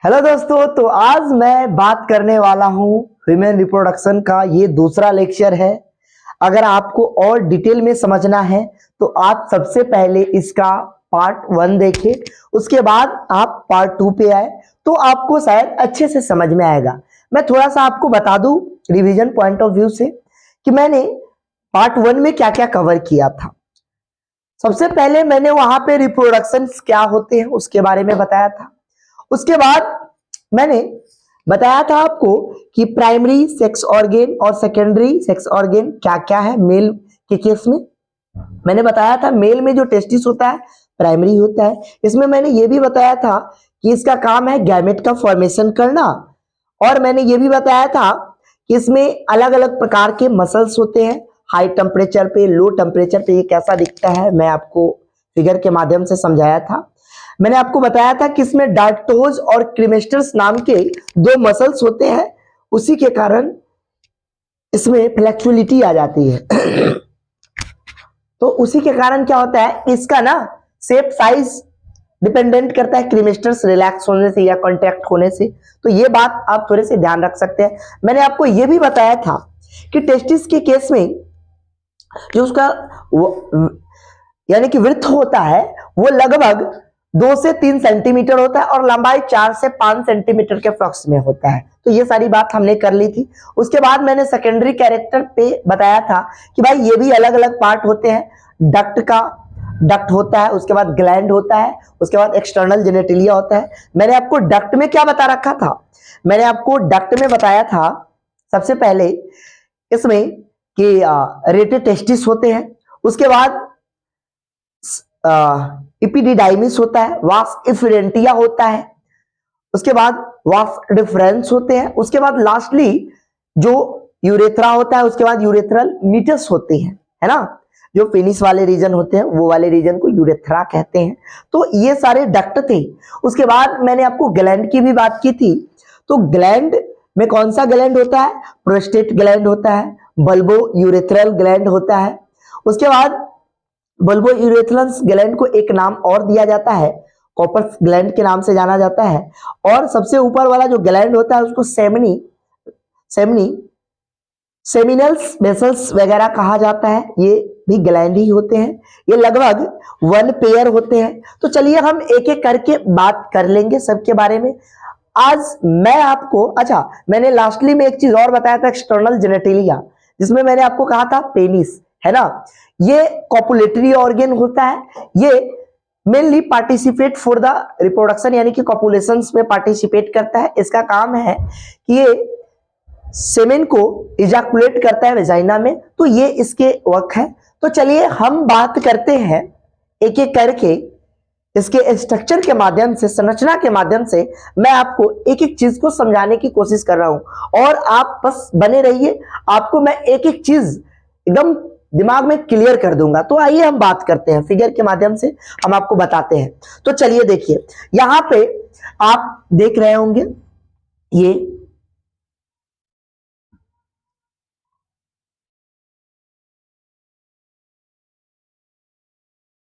Hello दोस्तों, तो आज मैं बात करने वाला हूँ ह्यूमन रिप्रोडक्शन का। ये दूसरा लेक्चर है। अगर आपको और डिटेल में समझना है तो आप सबसे पहले इसका पार्ट 1 देखें, उसके बाद आप पार्ट 2 पे आए तो आपको शायद अच्छे से समझ में आएगा। मैं थोड़ा सा आपको बता दूं रिवीजन पॉइंट ऑफ व्यू से कि मैंने पार्ट 1 में क्या क्या कवर किया था। सबसे पहले मैंने वहां पे रिप्रोडक्शन क्या होते हैं उसके बारे में बताया था। उसके बाद मैंने बताया था आपको कि प्राइमरी सेक्स ऑर्गेन और सेकेंडरी सेक्स ऑर्गेन क्या क्या है। मेल के केस में मैंने बताया था मेल में जो टेस्टिस होता है प्राइमरी होता है। इसमें मैंने ये भी बताया था कि इसका काम है गैमेट का फॉर्मेशन करना, और मैंने ये भी बताया था कि इसमें अलग अलग प्रकार के मसल्स होते हैं। हाई टेम्परेचर पे, लो टेम्परेचर पे ये कैसा दिखता है मैं आपको फिगर के माध्यम से समझाया था। मैंने आपको बताया था कि इसमें डार्टोज और क्रीमेस्टर्स नाम के दो मसल्स होते हैं, उसी के कारण इसमें फ्लेक्सिबिलिटी आ जाती है। तो उसी के कारण क्या होता है, इसका ना शेप साइज डिपेंडेंट करता है क्रीमेस्टर्स रिलैक्स होने से या कॉन्ट्रैक्ट होने से। तो ये बात आप थोड़े से ध्यान रख सकते हैं। मैंने आपको ये भी बताया था कि टेस्टिस के केस में जो उसका यानी कि विड्थ होता है वो लगभग 2 से 3 सेंटीमीटर होता है और लंबाई 4 से 5 सेंटीमीटर के फ्लक्स में होता है। तो ये सारी बात हमने कर ली थी। उसके बाद मैंने सेकेंडरी कैरेक्टर पे बताया था कि भाई ये भी अलग अलग पार्ट होते हैं। डक्ट होता है, उसके बाद ग्लैंड होता है, उसके बाद एक्सटर्नल जेनेटिलिया होता है। मैंने आपको डक्ट में क्या बता रखा था, मैंने आपको डक्ट में बताया था सबसे पहले इसमें कि रेटे टेस्टिस होते हैं, उसके बाद इपिडिडाइमिस होता है, वास इफिडेंटिया होता है, उसके बाद वास डिफरेंस होते हैं, उसके बाद लास्टली जो यूरेथ्रा होता है, उसके बाद यूरेथ्रल मीटस होते हैं, है ना। जो पेनिस वाले रीजन होते हैं वो वाले रीजन को यूरेथ्रा कहते हैं। तो ये सारे डक्ट थे। उसके बाद मैंने आपको ग्लैंड की भी बात की थी। तो ग्लैंड में कौन सा ग्लैंड होता है, प्रोस्टेट ग्लैंड होता है, बल्बो यूरेथ्रल ग्लैंड होता है। उसके बाद बल्बो यूरेथ्रल्स ग्लैंड को एक नाम और दिया जाता है, कॉपर्स ग्लैंड के नाम से जाना जाता है। और सबसे ऊपर वाला जो ग्लैंड होता है उसको सेमिनी सेमिनल्स वेसल्स वगैरह कहा जाता है। ये भी ग्लैंड ही होते हैं। ये लगभग 1 पेयर होते हैं। तो चलिए हम एक एक करके बात कर लेंगे सबके बारे में। आज मैं आपको मैंने लास्टली में एक चीज और बताया था, एक्सटर्नल जेनेटिलिया, जिसमें मैंने आपको कहा था पेनिस, है ना। ये कॉपुलेटरी ऑर्गन होता है। ये mainly participate for the reproduction, यानी कि कॉपुलेशंस में पार्टिसिपेट करता है। इसका काम है कि ये सेमेन को इजैकुलेट करता है वेजाइना में। तो ये इसके वर्क है। तो चलिए हम बात करते हैं एक एक करके इसके स्ट्रक्चर के माध्यम से, संरचना के माध्यम से मैं आपको एक एक चीज को समझाने की कोशिश कर रहा हूं, और आप बस बने रहिए। आपको मैं एक एक चीज एकदम दिमाग में क्लियर कर दूंगा। तो आइए हम बात करते हैं, फिगर के माध्यम से हम आपको बताते हैं। तो चलिए देखिए, यहां पे आप देख रहे होंगे ये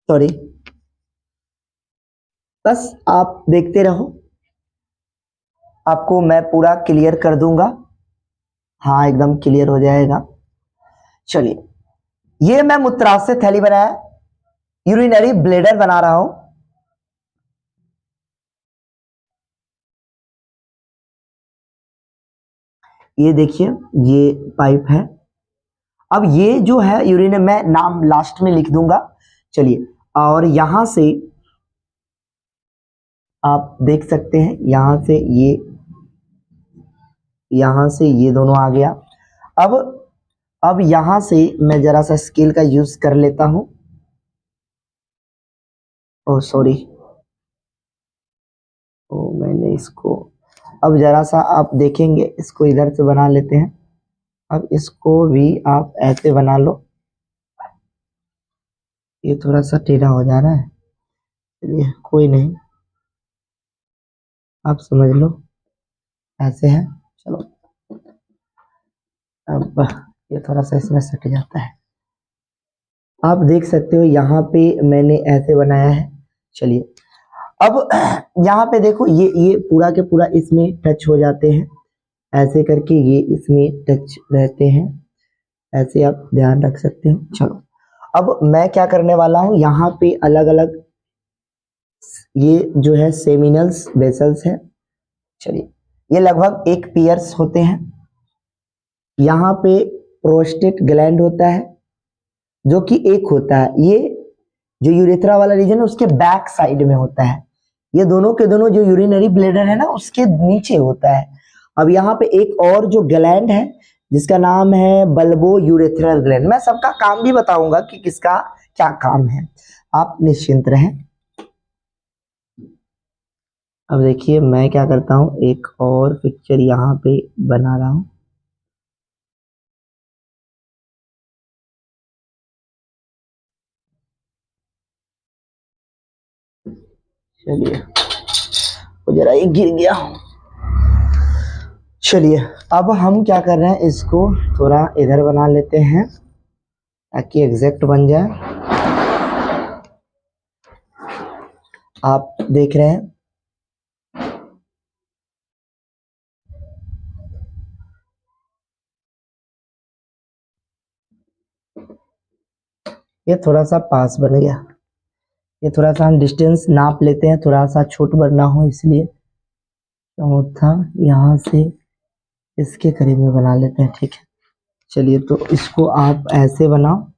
सॉरी, बस आप देखते रहो, आपको मैं पूरा क्लियर कर दूंगा। हाँ, एकदम क्लियर हो जाएगा। चलिए, ये मैं मूत्राशय थैली बनाया, यूरिनरी ब्लेडर बना रहा हूं। ये देखिए, ये पाइप है। अब ये जो है यूरिन, मैं नाम लास्ट में लिख दूंगा। चलिए, और यहां से आप देख सकते हैं, यहां से ये दोनों आ गया। अब यहां से मैं जरा सा स्केल का यूज कर लेता हूं। ओ सॉरी, मैंने इसको, अब जरा सा आप देखेंगे, इसको इधर से बना लेते हैं। अब इसको भी आप ऐसे बना लो। ये थोड़ा सा टेढ़ा हो जा रहा है, चलिए कोई नहीं, आप समझ लो, ऐसे है। चलो, अब ये थोड़ा सा इसमें सट जाता है। आप देख सकते हो यहाँ पे मैंने ऐसे बनाया है। चलिए, अब यहाँ पे देखो ये पूरा के पूरा इसमें टच हो जाते हैं, ऐसे करके ये इसमें टच रहते हैं, ऐसे आप ध्यान रख सकते हो। चलो अब मैं क्या करने वाला हूँ, यहाँ पे अलग अलग ये जो है सेमिनल्स वेसल्स है। चलिए ये लगभग एक पेयर्स होते हैं। यहाँ पे प्रोस्टेट ग्लैंड होता है जो कि एक होता है, ये जो यूरेथ्रा वाला रीजन है उसके बैक साइड में होता है। ये दोनों के दोनों जो यूरिनरी ब्लैडर है ना उसके नीचे होता है। अब यहाँ पे एक और जो ग्लैंड है जिसका नाम है बल्बो यूरेथ्रल ग्लैंड। मैं सबका काम भी बताऊंगा कि किसका क्या काम है, आप निश्चिंत रहें। अब देखिए मैं क्या करता हूँ, एक और पिक्चर यहाँ पे बना रहा हूँ। चलिए जरा ये गिर गया। चलिए अब हम क्या कर रहे हैं, इसको थोड़ा इधर बना लेते हैं ताकि एग्जैक्ट बन जाए। आप देख रहे हैं ये थोड़ा सा पास बन गया, ये थोड़ा सा हम डिस्टेंस नाप लेते हैं, थोड़ा सा छोटा बनना हो इसलिए चौथा यहाँ से इसके करीब में बना लेते हैं, ठीक है। चलिए तो इसको आप ऐसे बनाओ,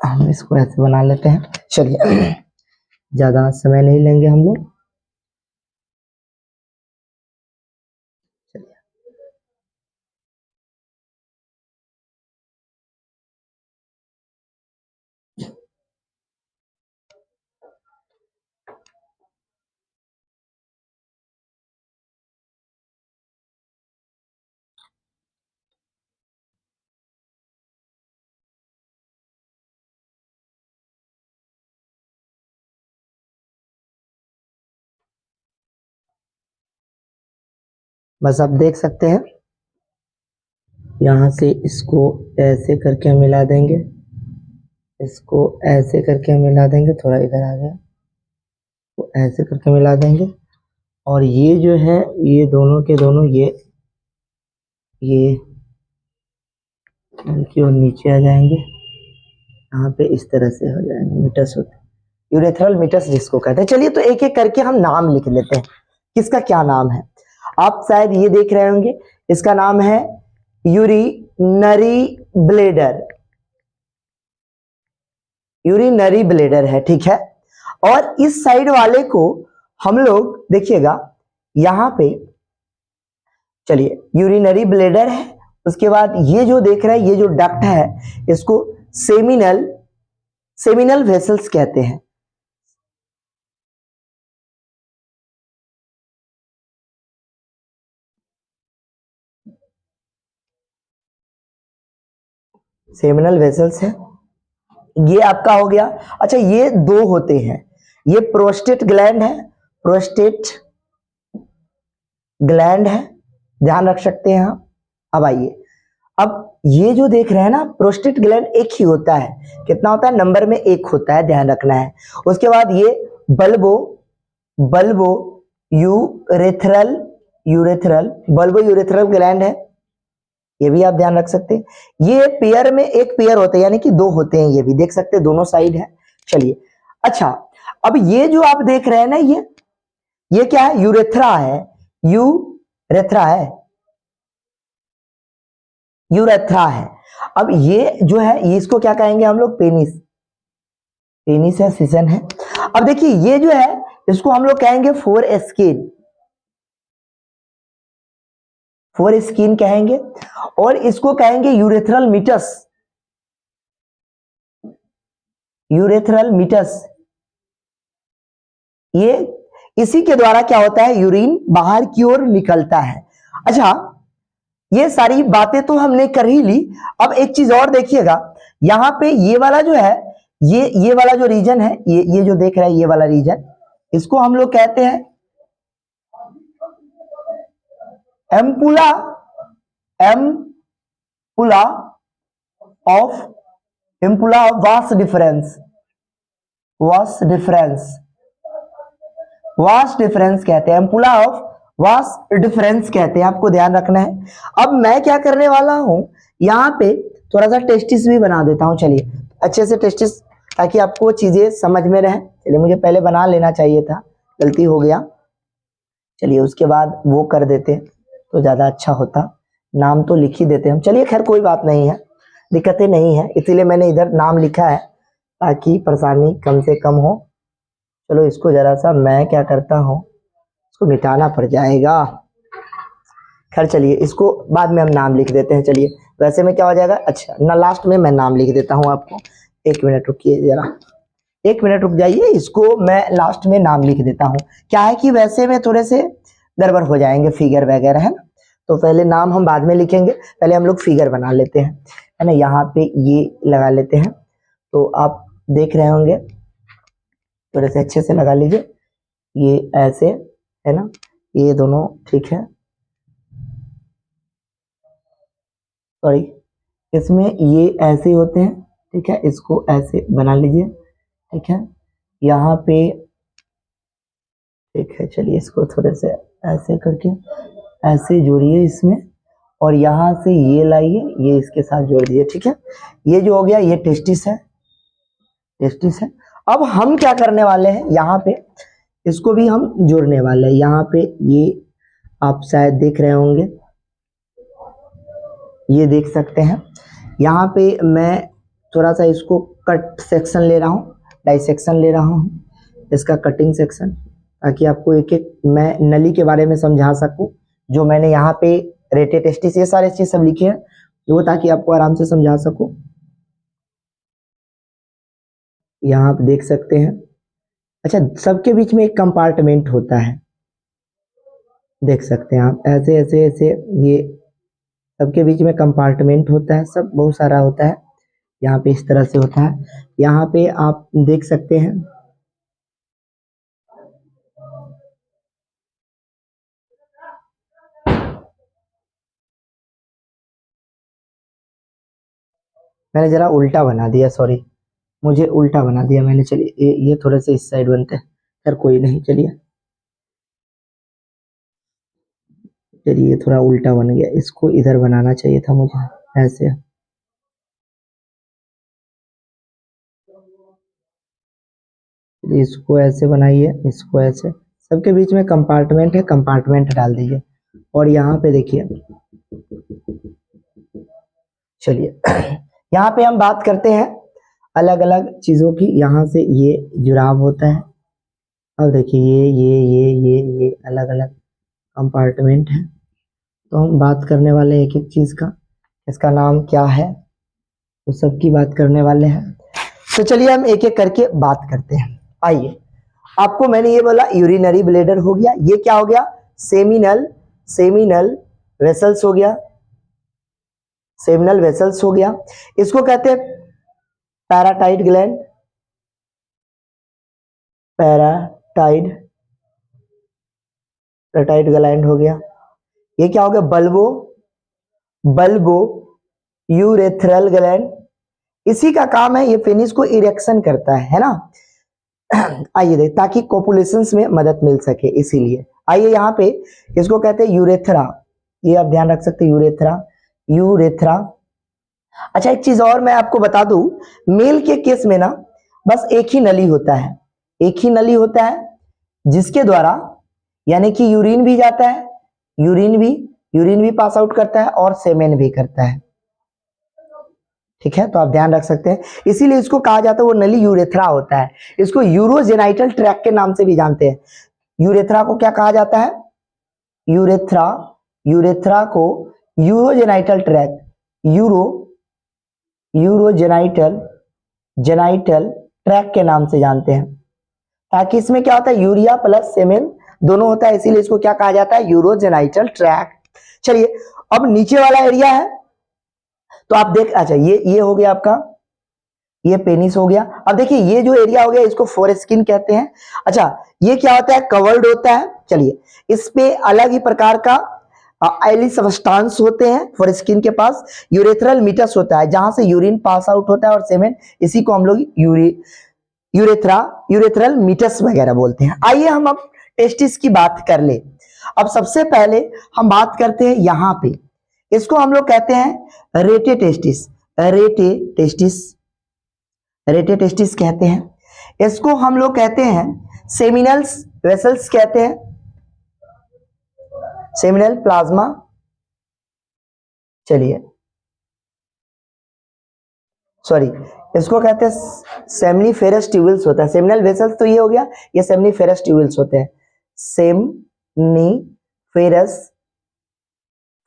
हम इसको ऐसे बना लेते हैं। चलिए ज्यादा समय नहीं लेंगे हम लोग। बस आप देख सकते हैं, यहाँ से इसको ऐसे करके हम मिला देंगे, इसको ऐसे करके हम मिला देंगे, थोड़ा इधर आ गया तो ऐसे करके मिला देंगे। और ये जो है ये दोनों के दोनों ये की ओर नीचे आ जाएंगे, यहाँ पे इस तरह से हो जाएंगे, मीटस होते हैं, यूरेथ्रल मीटस जिसको कहते हैं। चलिए तो एक एक करके हम नाम लिख लेते हैं, किसका क्या नाम है। आप शायद ये देख रहे होंगे, इसका नाम है यूरिनरी ब्लेडर, यूरिनरी ब्लेडर है, ठीक है। और इस साइड वाले को हम लोग देखिएगा यहाँ पे, चलिए यूरिनरी ब्लेडर है, उसके बाद ये जो देख रहे हैं ये जो डक्ट है इसको सेमिनल वेसल्स कहते हैं। सेमिनल वेसल्स है, ये आपका हो गया। अच्छा ये दो होते हैं, ये प्रोस्टेट ग्लैंड है, प्रोस्टेट ग्लैंड है, ध्यान रख सकते हैं आप। अब आइए, अब ये जो देख रहे हैं ना प्रोस्टेट ग्लैंड एक ही होता है, कितना होता है, नंबर में एक होता है, ध्यान रखना है। उसके बाद ये bulbo bulbo urethral urethral bulbo urethral gland है, ये भी आप ध्यान रख सकते हैं। ये पेयर में एक पेयर होते हैं यानी कि दो होते हैं, ये भी देख सकते हैं दोनों साइड है। चलिए अच्छा, अब ये जो आप देख रहे हैं ना ये क्या है, यूरेथ्रा है, यूरेथ्रा है, यूरेथ्रा है। अब ये जो है ये इसको क्या कहेंगे हम लोग, पेनिस, पेनिस है, सीजन है। अब देखिए ये जो है इसको हम लोग कहेंगे फोर स्किन, फोर स्किन कहेंगे। और इसको कहेंगे यूरेथ्रल मीटस, यूरेथ्रल मीटस। ये इसी के द्वारा क्या होता है, यूरिन बाहर की ओर निकलता है। अच्छा ये सारी बातें तो हमने कर ही ली। अब एक चीज और देखिएगा, यहां पे ये वाला जो है ये वाला जो रीजन है, ये जो देख रहा है ये वाला रीजन, इसको हम लोग कहते हैं ampulla, ampulla of vas deferens, vas deferens, vas deferens कहते हैं, एम्पुला ऑफ वास डिफरेंस कहते हैं, आपको ध्यान रखना है। अब मैं क्या करने वाला हूं, यहाँ पे थोड़ा सा टेस्टिस भी बना देता हूं, चलिए अच्छे से टेस्टिस, ताकि आपको चीजें समझ में रहे। चलिए मुझे पहले बना लेना चाहिए था, गलती हो गया, चलिए उसके बाद वो कर देते तो ज्यादा अच्छा होता, नाम तो लिख ही देते हम, चलिए खैर कोई बात नहीं है, दिक्कतें नहीं है, इसीलिए मैंने इधर नाम लिखा है ताकि परेशानी कम से कम हो। चलो इसको जरा सा मैं क्या करता हूँ, इसको मिटाना पड़ जाएगा, खैर चलिए इसको बाद में हम नाम लिख देते हैं। चलिए वैसे में क्या हो जाएगा, अच्छा ना लास्ट में मैं नाम लिख देता हूँ आपको, एक मिनट रुकिए जरा, एक मिनट रुक जाइए, इसको मैं लास्ट में नाम लिख देता हूँ। क्या है कि वैसे में थोड़े से गड़बड़ हो जाएंगे फिगर वगैरह, है ना, तो पहले नाम हम बाद में लिखेंगे, पहले हम लोग फिगर बना लेते हैं, है ना, यहाँ पे ये लगा लेते हैं, तो आप देख रहे होंगे, थोड़े से अच्छे से लगा लीजिए, ये ऐसे है ना, ये दोनों ठीक है, सॉरी इसमें ये ऐसे होते हैं, ठीक है, इसको ऐसे बना लीजिए, ठीक है, यहाँ पे ठीक है, चलिए इसको थोड़े से ऐसे करके ऐसे जोड़िए इसमें, और यहाँ से ये लाइए, ये इसके साथ जोड़ दीजिए, ठीक है, ये जो हो गया ये टेस्टिस है, टेस्टिस है। अब हम क्या करने वाले हैं, यहाँ पे इसको भी हम जोड़ने वाले हैं, यहाँ पे ये आप शायद देख रहे होंगे, ये देख सकते हैं, यहाँ पे मैं थोड़ा सा इसको कट सेक्शन ले रहा हूँ, डाइसेक्शन ले रहा हूँ, इसका कटिंग सेक्शन, ताकि आपको एक एक मैं नली के बारे में समझा सकूं, जो मैंने यहाँ पे रेटे टेस्टिस ये सारे चीज सब लिखे हैं, वो ताकि आपको आराम से समझा सकूं। यहाँ आप देख सकते हैं, अच्छा सबके बीच में एक कंपार्टमेंट होता है, देख सकते हैं आप, ऐसे ऐसे ऐसे ये सबके बीच में कंपार्टमेंट होता है, सब बहुत सारा होता है, यहाँ पे इस तरह से होता है, यहाँ पे आप देख सकते हैं, मैंने जरा उल्टा बना दिया, सॉरी मुझे उल्टा बना दिया मैंने, चलिए ये थोड़े से इस साइड बनते हैं, यार कोई नहीं, चलिए चलिए ये थोड़ा उल्टा बन गया, इसको इधर बनाना चाहिए था मुझे, ऐसे इसको ऐसे बनाइए, इसको ऐसे, सबके बीच में कंपार्टमेंट है, कंपार्टमेंट डाल दीजिए, और यहाँ पे देखिए, चलिए यहाँ पे हम बात करते हैं अलग अलग चीजों की, यहाँ से ये जुड़ाव होता है, अब देखिए ये अलग अलग कंपार्टमेंट है, तो हम बात करने वाले एक एक चीज का, इसका नाम क्या है, तो सबकी बात करने वाले हैं, तो चलिए हम एक एक करके बात करते हैं। आइए, आपको मैंने ये बोला यूरिनरी ब्लेडर हो गया, ये क्या हो गया, सेमिनल, सेमिनल वेसल्स हो गया, सेमिनल वेसल्स हो गया, इसको कहते हैं पैराटाइड ग्लैंड, पैराटाइड, पैराटाइड ग्लैंड हो गया, ये क्या हो गया, बल्बो, बल्बो यूरेथ्रल ग्लैंड, इसी का काम है, ये पेनिस को इरेक्शन करता है ना, आइए देख, ताकि कोपुलेशंस में मदद मिल सके, इसीलिए आइए यहाँ पे इसको कहते हैं यूरेथ्रा, ये आप ध्यान रख सकते हैं, यूरेथ्रा, यूरेथ्रा। अच्छा एक चीज और मैं आपको बता दूं, मेल के केस में ना बस एक ही नली होता है, एक ही नली होता है, जिसके द्वारा यानी कि यूरिन भी जाता है, यूरिन भी पास आउट करता है, और सेमेन भी करता है, ठीक है, तो आप ध्यान रख सकते हैं, इसीलिए इसको कहा जाता है, वो नली यूरेथ्रा होता है, इसको यूरोजेनाइटल ट्रैक के नाम से भी जानते हैं, यूरेथ्रा को क्या कहा जाता है, यूरेथ्रा, यूरेथ्रा को urogenital track, urogenital, genital tract के नाम से जानते हैं, ताकि इसमें क्या होता है, यूरिया प्लस सेमेन दोनों होता है, इसीलिए इसको क्या कहा जाता है, यूरोजेनाइटल ट्रैक। चलिए अब नीचे वाला एरिया है, तो आप देख, अच्छा ये हो गया आपका, ये पेनिस हो गया, अब देखिए ये जो एरिया हो गया इसको फोरस्किन कहते हैं। अच्छा ये क्या होता है, कवर्ड होता है, चलिए इस पे अलग ही प्रकार का ऑयली सब्सटेंस होते हैं, फोरस्किन के पास यूरेथ्रल मीटस होता है, जहां से यूरिन पास आउट होता है, और सेमेन, इसी को हम लोग यूरेथ्रा, यूरेथ्रल मीटस वगैरह बोलते हैं। आइए हम अब टेस्टिस की बात कर ले। अब सबसे पहले हम बात करते हैं यहाँ पे, इसको हम लोग कहते हैं रेटे टेस्टिस, रेटे टेस्टिस, रेटे टेस्टिस कहते हैं। इसको हम लोग कहते हैं सेमिनल्स वेसल्स कहते हैं, सेमिनल प्लाज्मा, चलिए सॉरी इसको कहते हैं सेमनीफेरस ट्यूबल्स होता है। सेमिनल वेसल्स तो ये हो गया, ये सेमनीफेरस ट्यूबल्स होते हैं, सेमनीफेरस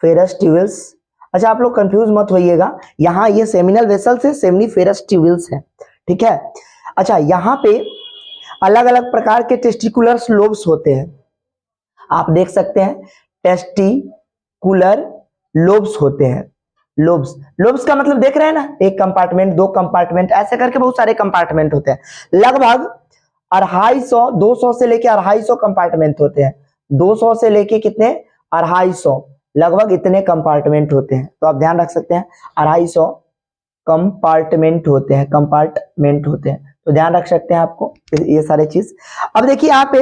फेरस ट्यूबल्स। अच्छा आप लोग कंफ्यूज मत होइएगा, यहाँ ये सेमिनल वेसल्स है, सेमनीफेरस ट्यूबल्स है, ठीक है। अच्छा यहाँ पे अलग अलग प्रकार के टेस्टिकुलर लोब्स होते हैं, आप देख सकते हैं टेस्टिकुलर लोब्स होते हैं। लोब्स, लोब्स का मतलब देख रहे हैं ना, एक कंपार्टमेंट, दो कंपार्टमेंट, ऐसे करके बहुत सारे कंपार्टमेंट होते हैं। लगभग 250, 200 से लेके 250 कंपार्टमेंट होते हैं, 200 से लेके कितने 250, लगभग इतने कंपार्टमेंट होते हैं। तो आप ध्यान रख सकते हैं 250 कंपार्टमेंट होते हैं, कंपार्टमेंट होते हैं, तो ध्यान रख सकते हैं आपको ये सारे चीज। अब देखिए यहाँ पे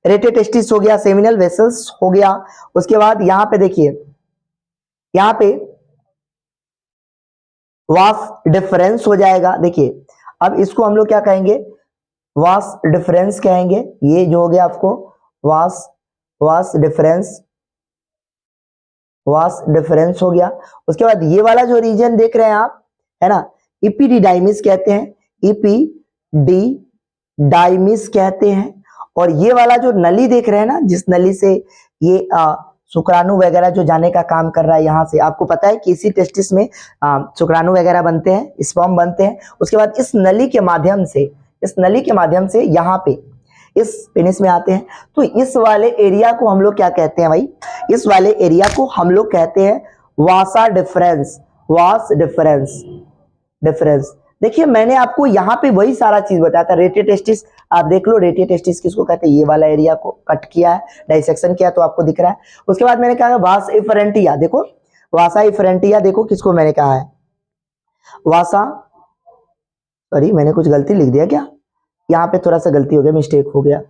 रेटे टेस्टिस हो गया, सेमिनल वेसल्स हो गया, उसके बाद यहाँ पे देखिए, यहाँ पे वास डिफरेंस हो जाएगा। देखिए अब इसको हम लोग क्या कहेंगे, वास डिफरेंस कहेंगे। ये जो हो गया आपको वास, वास डिफरेंस, वास डिफरेंस हो गया। उसके बाद ये वाला जो रीजन देख रहे हैं आप, है ना, इपिडिडाइमिस कहते हैं, इपिडिडाइमिस कहते हैं। और ये वाला जो नली देख रहे हैं ना, जिस नली से ये शुक्राणु वगैरह जो जाने का काम कर रहा है, यहाँ से आपको पता है कि इसी टेस्टिस में शुक्राणु वगैरह बनते हैं, स्पर्म बनते हैं। उसके बाद इस नली के माध्यम से, इस नली के माध्यम से यहाँ पे इस पेनिस में आते हैं। तो इस वाले एरिया को हम लोग क्या कहते हैं भाई, इस वाले एरिया को हम लोग कहते हैं वासा डिफरेंस, वास डिफरेंस, डिफरेंस। देखिए मैंने आपको यहाँ पे वही सारा चीज बताया था, रेटे टेस्टिस आप देख लो, रेटे टेस्टिस किसको कहते हैं, ये वाला एरिया को कट किया है, डाइसेक्शन किया तो आपको दिख रहा है। उसके बाद मैंने कहा वास इफरेंटिया, देखो वासा इफरेंटिया, देखो किसको मैंने कहा है वासा, सॉरी मैंने कुछ गलती लिख दिया क्या, यहाँ पे थोड़ा सा गलती हो गया, मिस्टेक हो गया,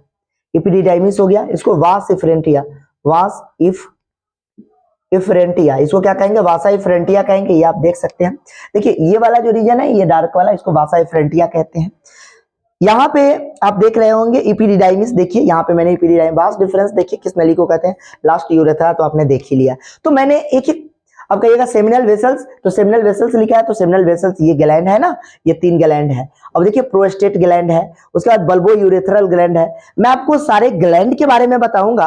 इपिडिडाइमिस हो गया, इसको वास इफरेंटिया, वास इफरेंटिया, इसको क्या कहेंगे, वासा इफरेंटिया कहेंगे। ये आप देख सकते हैं, देखिए ये वाला जो रीजन है, ये डार्क वाला, इसको वासा इफरेंटिया कहते हैं। यहाँ पे आप देख रहे होंगे इपिडिडाइमिस, देखिए यहाँ पे मैंने इपिडिडाइमिस, वास डिफरेंस देखिए किस नली को कहते हैं, लास्ट यूरेथ्रा तो आपने देख ही लिया। तो मैंने एक एक, अब कहिएगा सेमिनल वेसल्स, तो सेमिनल वेसल्स लिखा है, तो सेमिनल वेसल्स ये ग्लैंड है ना, ये 3 ग्लैंड है। अब देखिए प्रोस्टेट ग्लैंड है, उसके बाद बल्बो यूरेथ्रल ग्लैंड है। मैं आपको सारे ग्लैंड के बारे में बताऊंगा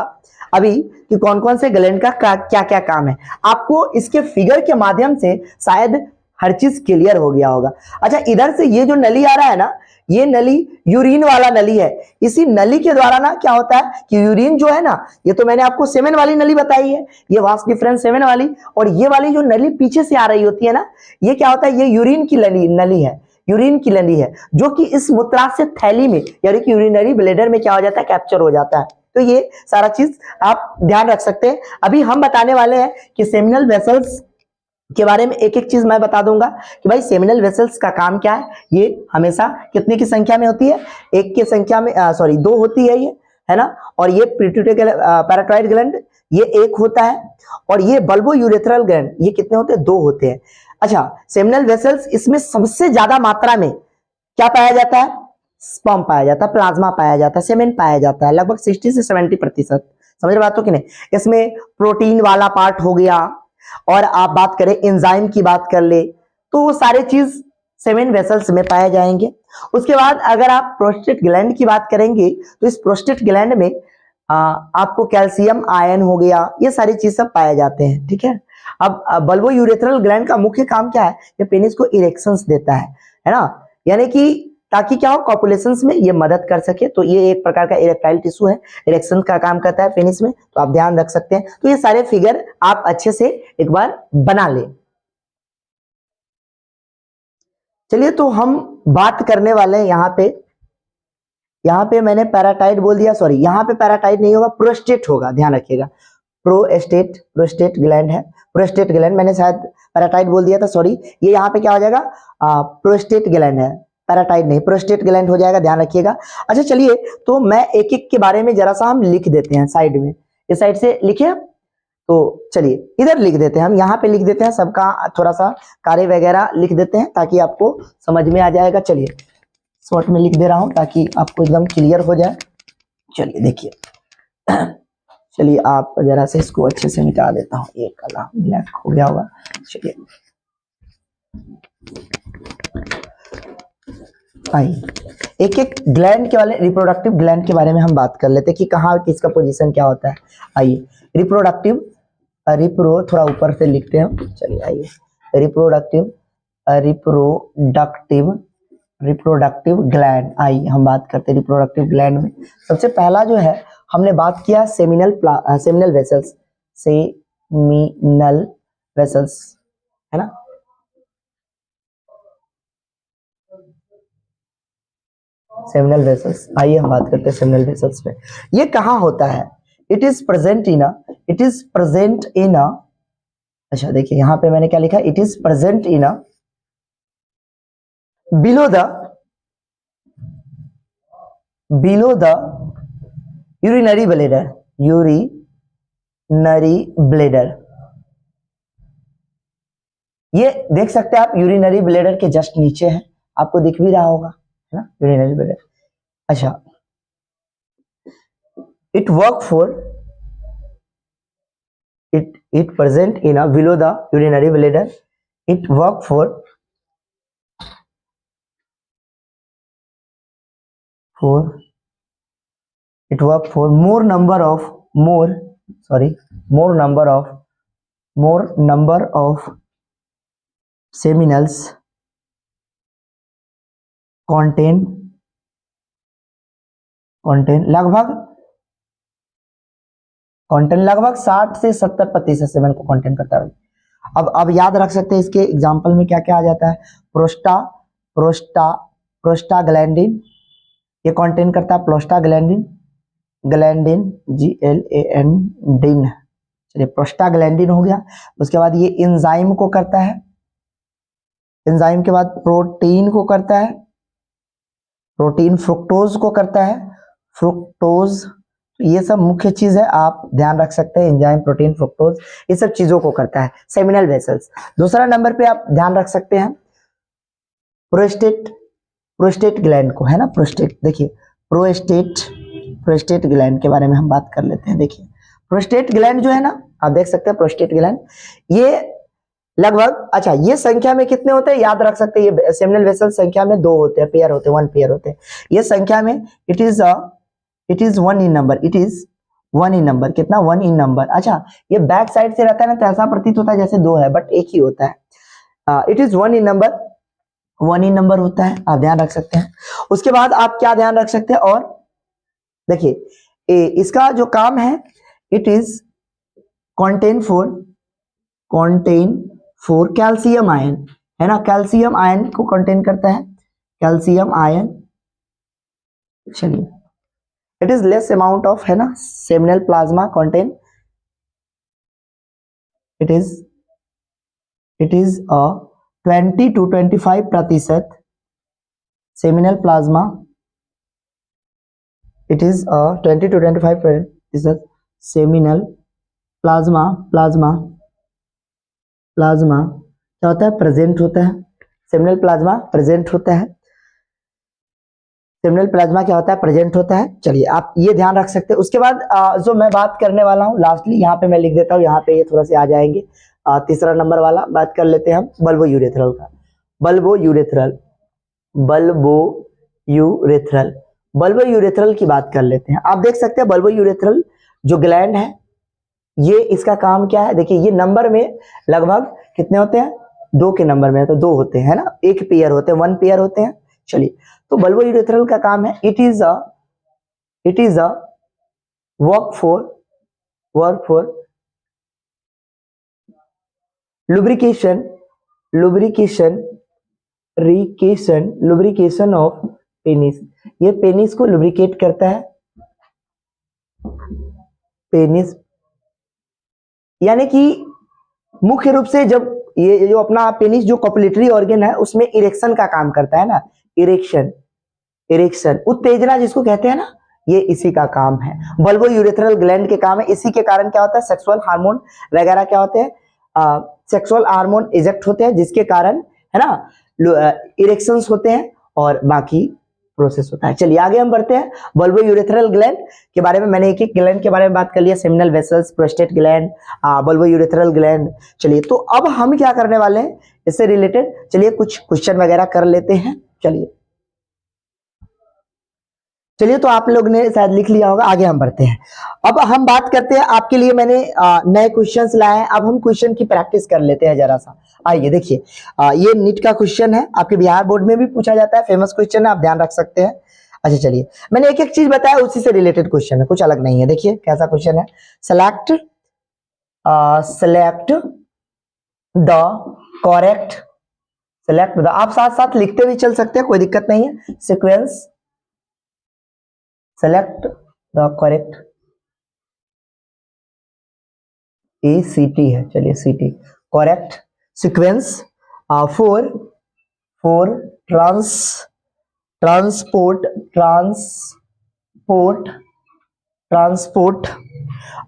अभी कि कौन कौन से ग्लैंड का क्या क्या काम है, आपको इसके फिगर के माध्यम से शायद हर चीज क्लियर हो गया होगा। अच्छा इधर से ये जो नली आ रहा है ना, ये नली यूरिन वाला नली है। इसी नली के द्वारा ना क्या होता है कि यूरिन जो है ना, ये तो मैंने आपको सेमेन वाली नली बताई है, ये वास डिफरेंस सेमेन वाली, और ये वाली जो नली पीछे से आ रही होती है ना, ये क्या होता है, ये यूरिन की नली है, यूरिन की नली है, जो कि इस मूत्राशय थैली में यानी कि यूरिनरी ब्लेडर में क्या हो जाता है, कैप्चर हो जाता है। तो ये सारा चीज आप ध्यान रख सकते हैं। अभी हम बताने वाले हैं कि सेमिनल वेसल्स के बारे में एक एक चीज मैं बता दूंगा कि भाई सेमिनल वेसल्स का काम क्या है। ये हमेशा कितने की संख्या में होती है, एक की संख्या में, सॉरी 2 होती है ये, है ना। और ये पैराटाइड ग्लैंड ये 1 होता है, और ये बल्बो यूरेथ्रल ग्लैंड ये कितने होते हैं, 2 होते हैं। अच्छा सेमिनल वेसल्स, इसमें सबसे ज्यादा मात्रा में क्या पाया जाता है, स्पर्म पाया जाता है, प्लाज्मा पाया जाता है, सेमेन पाया जाता है, लगभग 60 से 70%। समझ रहे बात हो कि नहीं। इसमें प्रोटीन वाला पार्ट हो गया, और आप बात करें एंजाइम की बात कर ले, तो वो सारे चीज सेमेन वेसल्स में पाए जाएंगे। उसके बाद अगर आप प्रोस्टेट ग्लैंड की बात करेंगे, तो इस प्रोस्टेट ग्लैंड में आपको कैल्शियम आयन हो गया, ये सारी चीज सब पाए जाते हैं, ठीक है। अब बल्बो यूरेथ्रल ग्लैंड का मुख्य काम क्या है, ये पेनिस को इरेक्शंस देता है ना, यानी कि ताकि क्या हो, कॉपुलेशंस में ये मदद कर सके। तो ये एक प्रकार का इरेक्टाइल टिश्यू है, इरेक्शन का काम करता है पेनिस में, तो आप ध्यान रख सकते हैं। तो ये सारे फिगर आप अच्छे से एक बार बना ले। चलिए तो हम बात करने वाले हैं यहाँ पे मैंने पैराटाइड बोल दिया, सॉरी यहाँ पे पैराटाइड नहीं होगा, प्रोस्टेट होगा, ध्यान रखिएगा, प्रोस्टेट ग्लैंड है, प्रोस्टेट ग्लैंड, मैंने शायद पैराटाइड बोल दिया था, सॉरी। ये यहाँ पे क्या हो जाएगा, प्रोस्टेट ग्लैंड है, पैराटाइड नहीं, प्रोस्टेट ग्लैंड हो जाएगा, ध्यान रखिएगा। अच्छा चलिए, तो मैं एक एक के बारे में जरा सा हम लिख देते हैं साइड में, इस साइड से लिखे, तो चलिए इधर लिख देते हैं, हम यहाँ पे लिख देते हैं, सबका थोड़ा सा कार्य वगैरह लिख देते हैं ताकि आपको समझ में आ जाएगा। चलिए शॉर्ट में लिख दे रहा हूं ताकि आपको एकदम क्लियर हो जाए। चलिए देखिए, चलिए आप जरा से इसको अच्छे से मिटा देता हूँ, ये काला ब्लैक हो गया होगा। चलिए आइए एक एक ग्लैंड के वाले, रिप्रोडक्टिव ग्लैंड के बारे में हम बात कर लेते हैं कि कहाँ किसका पोजीशन क्या होता है। आइए रिप्रोडक्टिव, रिप्रो थोड़ा ऊपर से लिखते हैं। चलिए आइए रिप्रोडक्टिव, रिप्रोडक्टिव, रिप्रोडक्टिव ग्लैंड। आइए हम बात करते हैं रिप्रोडक्टिव ग्लैंड में। सबसे पहला जो है हमने बात किया सेमिनल वेसल्स, सेमिनल वेसल्स है ना, सेमिनल वेसल्स। आइए हम बात करते हैं सेमिनल वेसल्स पे। ये कहाँ होता है? It is present in a, it is present in a, अच्छा देखिए यहाँ पे मैंने क्या लिखा, it is present in a below the urinary bladder, urinary bladder। ये देख सकते हैं आप, यूरिनरी ब्लेडर के जस्ट नीचे है, आपको दिख भी रहा होगा है ना, यूरिनरी ब्लेडर। अच्छा, it work for, it present in a below the urinary bladder, it work for it work for more number of seminals contain लगभग 60 से 70% सेमेन को कंटेन करता है। अब याद रख सकते हैं, इसके एग्जांपल में क्या क्या आ जाता है। प्रोस्टाग्लैंडिन, ये कंटेन करता है प्रोस्टाग्लैंडिन, GLANDIN। चलिए प्रोस्टाग्लैंडिन हो गया। उसके बाद ये एंजाइम को करता है, एंजाइम के बाद प्रोटीन को करता है, प्रोटीन फ्रुक्टोज को करता है, फ्रुक्टोज। ये सब मुख्य चीज है, आप ध्यान रख सकते हैं, एंजाइम, प्रोटीन, फ्रुक्टोज, ये सब चीजों को करता है सेमिनल वेसल्स। दूसरा नंबर पे आप ध्यान रख सकते हैं प्रोस्टेट ग्लैंड को, है ना, प्रोस्टेट। देखिए प्रोस्टेट ग्लैंड के बारे में हम बात कर लेते हैं। देखिए प्रोस्टेट ग्लैंड जो है ना, आप देख सकते हैं प्रोस्टेट ग्लैंड, ये लगभग, अच्छा ये संख्या में कितने होते हैं याद रख सकते हैं, ये सेमिनल वेसल संख्या में 2 होते हैं, पेयर होते हैं, 1 पेयर होते हैं। ये संख्या में it is 1 in number, it is 1 in number. कितना? 1 इन नंबर। अच्छा ये बैक साइड से रहता है ना, तो ऐसा प्रतीत होता है जैसे 2 है, बट एक ही होता है। It is 1 in number, 1 in number होता है, आप ध्यान रख सकते हैं। उसके बाद आप क्या ध्यान रख सकते हैं, और देखिए इसका जो काम है, it is contain for calcium ion, है ना, कैल्शियम आयन को कंटेन करता है, कैल्शियम आयन। चलिए it is less amount of, है ना, seminal plasma contain, it is 20 to 25% seminal plasma, it is 20 to 25% seminal plasma क्या होता है? प्रेजेंट होता है, सेमिनल प्लाज्मा प्रेजेंट होता है, सेमिनल प्लाज्मा क्या होता है? प्रेजेंट होता है। चलिए आप ये ध्यान रख सकते हैं। उसके बाद जो मैं बात करने वाला हूँ लास्टली, यहाँ पे मैं लिख देता हूँ, यहाँ पे ये थोड़ा से आ जाएंगे। तीसरा नंबर वाला बात कर लेते हैं हम, बल्बो यूरेथ्रल का। बल्बो यूरेथ्रल की बात कर लेते हैं। आप देख सकते हैं बल्बो यूरेथ्रल जो ग्लैंड है, ये इसका काम क्या है? देखिए ये नंबर में लगभग कितने होते हैं? 2 के नंबर में तो 2 होते हैं ना, एक पेयर होते हैं, 1 पेयर होते हैं। चलिए तो बल्बो यूरेथ्रल का काम है, it is a work for lubrication of penis. ये पेनिस को लुब्रिकेट करता है, पेनिस, यानी कि मुख्य रूप से जब ये जो अपना पेनिस जो कॉपुलेटरी ऑर्गन है, उसमें इरेक्शन का काम करता है ना, इरेक्शन, इरेक्शन उत्तेजना जिसको कहते हैं ना, ये इसी का काम है। बल्बो यूरेथ्रल ग्लैंड के काम है। इसी के कारण क्या होता है, सेक्सुअल हार्मोन वगैरह क्या होते हैं, सेक्सुअल हार्मोन इजेक्ट होते हैं, जिसके कारण है ना इरेक्शंस होते हैं और बाकी प्रोसेस होता है। चलिए आगे हम बढ़ते हैं। बल्बो यूरेथ्रल ग्लैंड के बारे में मैंने एक एक ग्लैंड के बारे में बात कर लिया, seminal vessels, prostate gland, bulbo urethral gland. चलिए तो अब हम क्या करने वाले हैं इससे रिलेटेड, चलिए कुछ क्वेश्चन वगैरह कर लेते हैं। चलिए तो आप लोग ने शायद लिख लिया होगा, आगे हम बढ़ते हैं। अब हम बात करते हैं, आपके लिए मैंने नए क्वेश्चंस लाए हैं। अब हम क्वेश्चन की प्रैक्टिस कर लेते हैं जरा सा। आइए देखिए, ये नीट का क्वेश्चन है, आपके बिहार बोर्ड में भी पूछा जाता है, फेमस क्वेश्चन है, आप ध्यान रख सकते हैं। अच्छा चलिए, मैंने एक एक चीज बताया, उसी से रिलेटेड क्वेश्चन है, कुछ अलग नहीं है। देखिए कैसा क्वेश्चन है, select the correct, select the, आप साथ साथ लिखते भी चल सकते हैं, कोई दिक्कत नहीं है। Sequence, select the correct, ACT है, चलिए CT, correct sequence for transport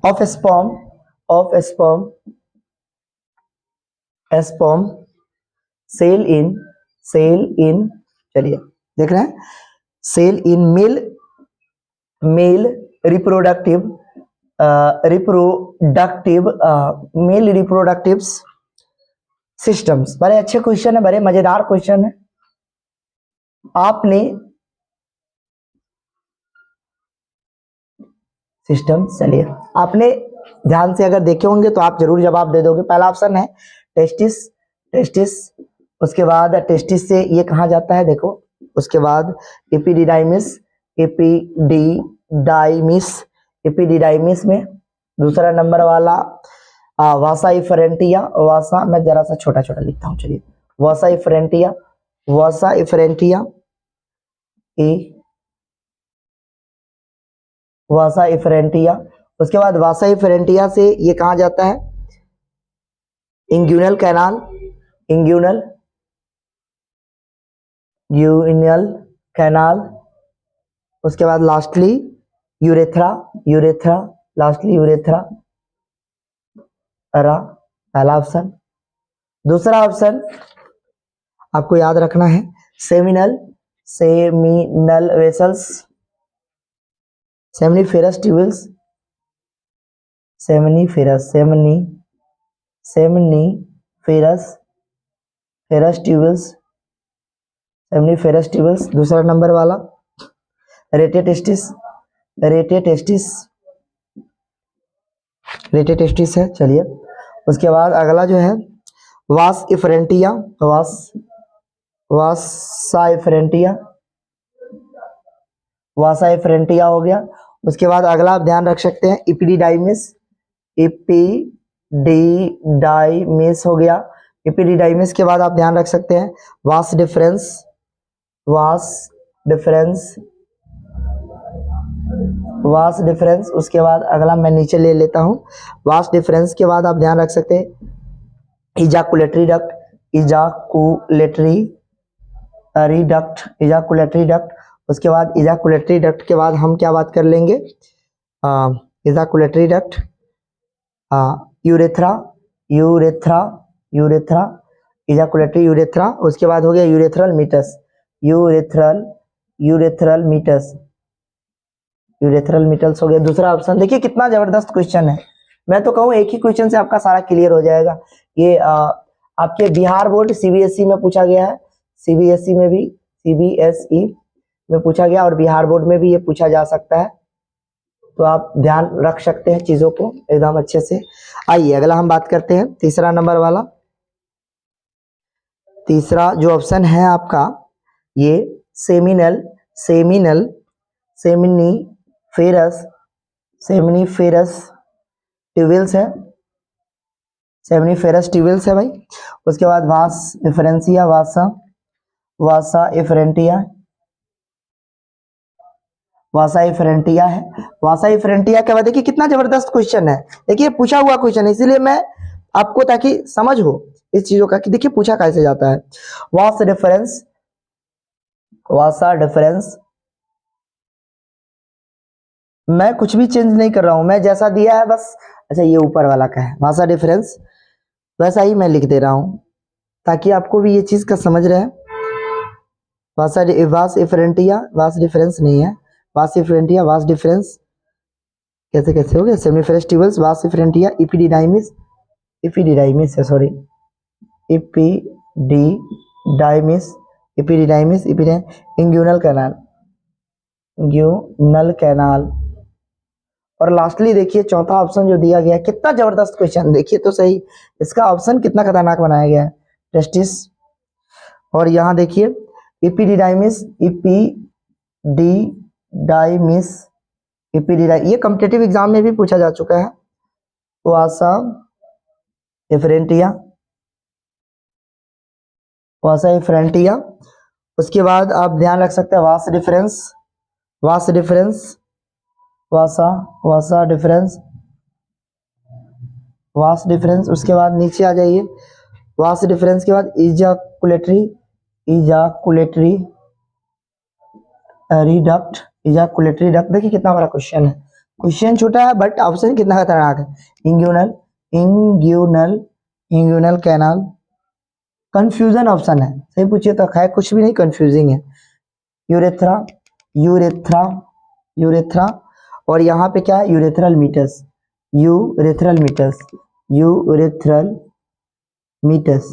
of sperm cell in, चलिए देख रहे हैं, cell in male reproductive systems। बड़े अच्छे क्वेश्चन है, बड़े मजेदार क्वेश्चन है। आपने सिस्टम, चलिए आपने ध्यान से अगर देखे होंगे तो आप जरूर जवाब दे दोगे। पहला ऑप्शन है टेस्टिस, उसके बाद टेस्टिस से ये कहा जाता है, देखो, उसके बाद एपिडिडाइमिस में दूसरा नंबर वाला वासा इफरेंटिया, वासा मैं जरा सा छोटा छोटा लिखता हूँ, चलिए वासा इफरेंटिया। उसके बाद वासा इफरेंटिया से ये कहा जाता है इंग्यूनल कैनाल, उसके बाद लास्टली यूरेथ्रा, पहला ऑप्शन। दूसरा ऑप्शन आपको याद रखना है, सेमिनल वेसल्स, सेमनीफेरस ट्यूबल्स, दूसरा नंबर वाला रेटेटेस्टिस है। चलिए उसके बाद अगला जो है वासा इफरेंटिया हो गया। उसके बाद अगला आप ध्यान रख सकते हैं एपिडिडाइमिस हो गया। एपिडिडाइमिस के बाद आप ध्यान रख सकते हैं वास डिफरेंस। उसके बाद अगला मैं नीचे ले लेता हूं, वास डिफरेंस के बाद आप ध्यान रख सकते हैं इजाकुलेटरी डक्ट। उसके बाद इजाकुलेटरी डक्ट के बाद हम क्या बात कर लेंगे, इजाकुलेटरी डक्ट, यूरेथ्रा, इजाकुलेटरी यूरेथ्रा। उसके बाद हो गया यूरेथ्रल मीटस हो गया। दूसरा ऑप्शन देखिए कितना जबरदस्त क्वेश्चन है, मैं तो कहूँ एक ही क्वेश्चन से आपका सारा क्लियर हो जाएगा। ये आपके बिहार बोर्ड सीबीएसई में पूछा गया है, सीबीएसई में पूछा गया और बिहार बोर्ड में भी ये पूछा जा सकता है, तो आप ध्यान रख सकते हैं चीजों को एकदम अच्छे से। आइए अगला हम बात करते हैं, तीसरा नंबर वाला, तीसरा जो ऑप्शन है आपका ये सेमिनिफेरस ट्यूबल्स है, भाई। उसके बाद वासा इफरेंटिया है। वासा इफरेंटिया के बाद देखिए कितना जबरदस्त क्वेश्चन है, देखिए पूछा हुआ क्वेश्चन है, इसीलिए मैं आपको ताकि समझ हो इस चीजों का कि देखिए पूछा कैसे जाता है। वास वासा डिफरेंस, मैं कुछ भी चेंज नहीं कर रहा हूं, मैं जैसा दिया है बस। अच्छा ये ऊपर वाला का है वासा डिफरेंस, वैसा ही मैं लिख दे रहा हूं ताकि आपको भी ये चीज का समझ रहे। वास इफरेंटिया, वास डिफरेंस नहीं है, वास इफरेंटिया, वास डिफरेंस कैसे कैसे हो गया। सेमी फेस्टिवल्स, वास इफरेंटिया, इपीडिडाइमिस, इपीडिडाइमिस है सॉरी, इपीडिडाइमिस, इपीडिडाइमिस, इंग्यूनल कैनाल, इंग्यूनल कैनाल। और लास्टली देखिए चौथा ऑप्शन जो दिया गया है, कितना जबरदस्त क्वेश्चन, देखिए तो सही इसका ऑप्शन कितना खतरनाक बनाया गया है, टेस्टिस। और यहाँ देखिए इपीडिडाइमिस, इपीडिडाइमिस, इपीडिडाइमिस, ये कॉम्पिटिटिव एग्जाम में भी पूछा जा चुका है। वासा इफरेंटिया, वासा इफरेंटिया। उसके बाद आप ध्यान रख सकते हैं वास डिफरेंस, वास डिफरेंस, वासा, वासा डिफरेंस, वास डिफरेंस। उसके बाद नीचे आ जाइए, वास डिफरेंस के बाद इजाकुलेटरी, इजाकुलेटरी रिडक्ट, इजाकुलेटरी डक्ट। देखिए कितना बड़ा क्वेश्चन है, क्वेश्चन छोटा है बट ऑप्शन कितना खतरनाक है। इंग्यूनल, इंग्यूनल, इंग्यूनल कैनाल, कंफ्यूजन ऑप्शन है, सही पूछिए तो है, कुछ भी नहीं कंफ्यूजिंग है। Urethra, urethra, urethra. और यहाँ पे क्या है, urethral meatus, urethral meatus, urethral meatus.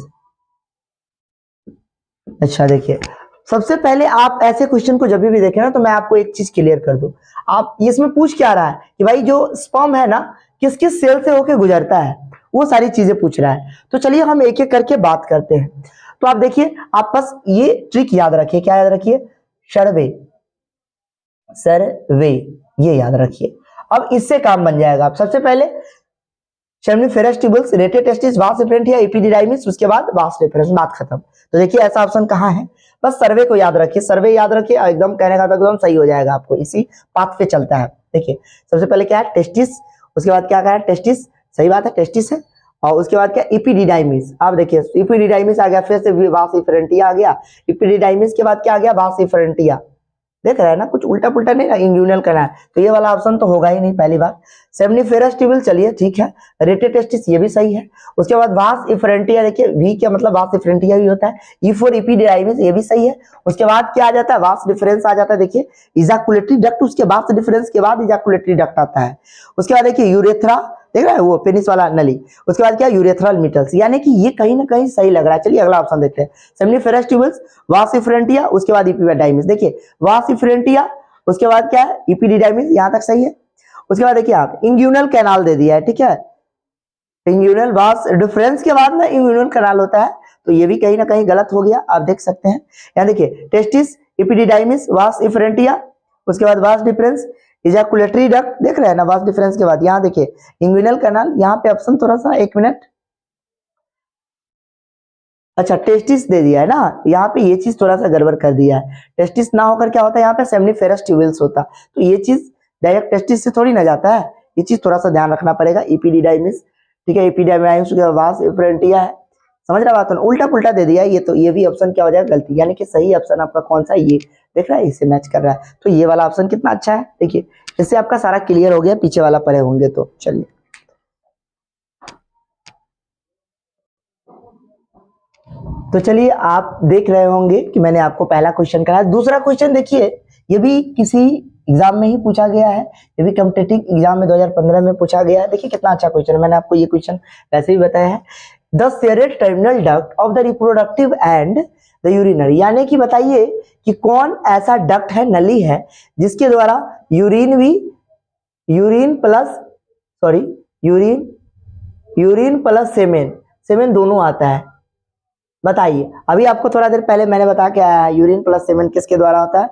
अच्छा देखिए सबसे पहले आप ऐसे क्वेश्चन को जब भी देखें ना तो मैं आपको एक चीज क्लियर कर दूं, आप इसमें पूछ क्या रहा है कि भाई जो स्पर्म है ना किस किस सेल से होके गुजरता है, वो सारी चीजें पूछ रहा है। तो चलिए हम एक एक करके बात करते हैं। तो आप देखिए, आप बस ये ट्रिक याद रखिए, क्या याद रखिए, सर्वे, सर्वे, ये याद रखिए। अब इससे काम बन जाएगा। आप सबसे पहले सेम्निफेरस ट्यूबल्स, रेटे टेस्टिस, वास इफरेंटिया, एपिडिडाइमिस, उसके बाद वास डिफरेंस, बात खत्म। तो देखिए ऐसा ऑप्शन कहाँ है, बस सर्वे को याद रखिए, सर्वे याद रखिए, एकदम कहने का एकदम सही हो जाएगा आपको, इसी पाथ पे चलता है। देखिए सबसे पहले क्या है, टेस्टिस, उसके बाद क्या है, टेस्टिस, सही बात है टेस्टिस है। और उसके बाद क्या, इपिडिडाइमिस। आप देखिए इपिडिडाइमिस आ गया, फिर से वास इफरेंटिया आ गया, इपिडिडाइमिस के बाद क्या आ गया, वास इफरेंटिया। देख रहे हैं ना, कुछ उल्टा पुल्टा नहीं ना, इंग्यूनल करना है, तो ये वाला ऑप्शन तो होगा ही नहीं पहली बार। सेम्निफेरस ट्यूबल, चलिए ठीक है, रेटे टेस्टिस ये भी सही है। उसके बाद वास इफरेंटिया, देखिए वी क्या मतलब वास इफरेंटिया भी होता है, ई फॉर इपिडिडाइमिस, ये भी सही है। उसके बाद क्या आ जाता है, वास डिफरेंस आ जाता है, देखिए इजाकुलेटरी डक्ट, उसके बाद डिफरेंस के बाद इजाकुलेटरी डक्ट आता है। उसके बाद देखिए यूरेथ्रा, देख रहे हैं वो पेनिस वाला नली। उसके बाद क्या, यूरेथ्रल मीटल्स, यानी कि ये कहीं ना कहीं सही लग रहा है। चलिए अगला ऑप्शन देखते हैं, सेम्निफेरस ट्यूबल्स, वास इफरेंटिया, उसके बाद इपिडिडाइमिस। देखिए वास इफरेंटिया, उसके बाद क्या है, इपिडिडाइमिस, यहां तक सही है। उसके बाद देखिए आप इंग्यूनल कैनाल दे दिया है, ठीक है, इंग्यूनल, वास डिफरेंस के बाद ना इंग्यूनल कैनाल होता है, तो ये भी कहीं ना कहीं गलत हो गया, आप देख सकते हैं। यहाँ देखिए टेस्टिस, इपिडिडाइमिस, वास इफरेंटिया, उसके बाद वास डिफरेंस, इजाकुलेटरी डक्ट, देख रहे हैं ना, वास डिफरेंस के बाद यहाँ देखिए इंग्यूनल कैनाल। यहाँ पे ऑप्शन थोड़ा सा, एक मिनट, अच्छा टेस्टिस दे दिया है ना, यहाँ पे ये चीज थोड़ा सा गड़बड़ कर दिया है। टेस्टिस ना होकर क्या होता है, यहाँ पे सेम्निफेरस ट्यूबल्स होता, तो ये चीज डायरेक्ट टेस्टिस से थोड़ी ना जाता है, ये चीज थोड़ा सा ध्यान रखना पड़ेगा। इपिडिडाइमिस, ठीक है, इपिडिडाइमिस के वास इफरेंटिया है, समझ रहा बात, उल्टा पुल्टा दे दिया ये, तो ये भी ऑप्शन क्या हो जाएगा, गलती, यानी कि सही ऑप्शन आपका कौन सा है, ये देख रहा है, इसे मैच कर रहा है, तो ये वाला ऑप्शन कितना अच्छा है। देखिए इससे आपका सारा क्लियर हो गया, पीछे वाला पढ़े होंगे तो। चलिए तो चलिए आप देख रहे होंगे कि मैंने आपको पहला क्वेश्चन कराया। दूसरा क्वेश्चन देखिए, ये भी किसी एग्जाम में ही पूछा गया है, ये भी कॉम्पिटिटिव एग्जाम में 2015 में पूछा गया है। देखिए कितना अच्छा क्वेश्चन है, मैंने आपको ये क्वेश्चन वैसे भी बताया है। The shared terminal duct of the reproductive and the urinary, यानी कि बताइए कि कौन ऐसा डक्ट है, नली है, जिसके द्वारा यूरिन भी, urine plus, sorry, urine, urine plus semen, semen दोनों आता है। बताइए, अभी आपको थोड़ा देर पहले मैंने बताया क्या, यूरिन प्लस सेमेन किसके द्वारा होता है,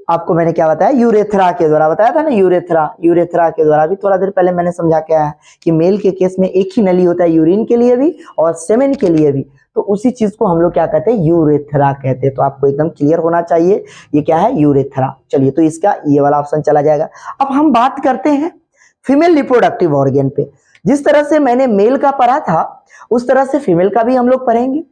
आपको मैंने क्या बताया, यूरेथ्रा के द्वारा बताया था ना, यूरेथ्रा, यूरेथ्रा के द्वारा। अभी थोड़ा देर पहले मैंने समझा क्या है कि मेल के केस में एक ही नली होता है, यूरिन के लिए भी और सेमेन के लिए भी, तो उसी चीज को हम लोग क्या कहते हैं, यूरेथ्रा कहते हैं। तो आपको एकदम क्लियर होना चाहिए ये क्या है, यूरेथ्रा। चलिए तो इसका ये वाला ऑप्शन चला जाएगा। अब हम बात करते हैं फीमेल रिप्रोडक्टिव ऑर्गन पे। जिस तरह से मैंने मेल का पढ़ा था उस तरह से फीमेल का भी हम लोग पढ़ेंगे।